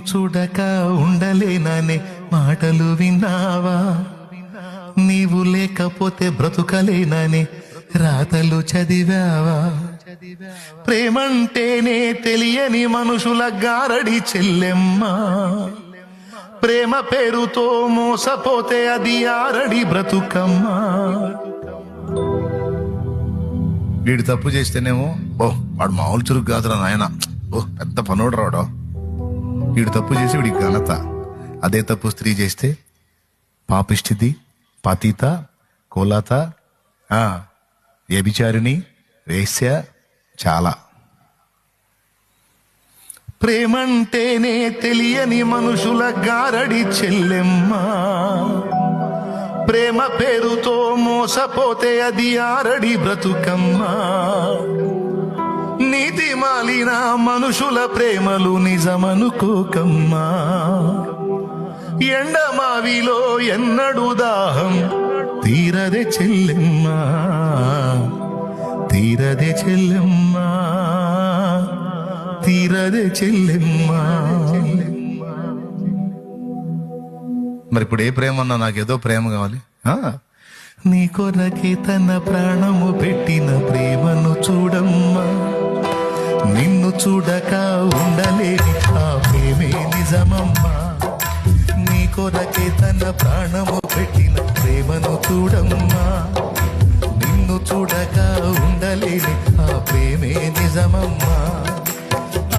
చూడక ఉండలేననే మాటలు విన్నావా? నీవు లేకపోతే బ్రతుకలేననే రాతలు చదివావా? ప్రేమంటేనే తెలియని మనుషుల గారడి చెల్లెమ్మ, ప్రేమ పేరుతో మోసపోతే అది ఆరడి బ్రతుకమ్మా. వీడు తప్పు చేస్తేనేమో వాడు మామూలు చురుకు కాదురా నాయన, పెద్ద పనోడు రావడం. వీడు తప్పు చేసి వీడికి ఘనత. అదే తప్పు స్త్రీ చేస్తే పాపిష్టిది, పతిత, కోలాత, వ్యభిచారిణి, వేశ్య, చాలా. ప్రేమంటేనే తెలియని మనుషుల గారడి చెల్లెమ్మ, ప్రేమ పేరుతో మోసపోతే అది ఆరడి బ్రతుకమ్మా. నీతి మాలిన మనుషుల ప్రేమలు నిజమనుకోకమ్మా. ఎండమావిలో ఎన్నడు దాహం తీరదే చెల్లెమ్మా, తీరదే చెల్లెమ్మా, తీరదే చెల్లెమ్మా. మరి ఇప్పుడు ఏ ప్రేమ అన్నా నాకేదో ప్రేమ కావాలి. నీ కొరకే తన ప్రాణము పెట్టిన ప్రేమను చూడమ్మా. నిన్ను చూడక ఉండలేని ఆ ప్రేమే నిజమమ్మా. నీ కొరకే తన ప్రాణము పెట్టిన ప్రేమను చూడమ్మా. నిన్ను చూడక ఉండలేని ఆ ప్రేమే నిజమమ్మా.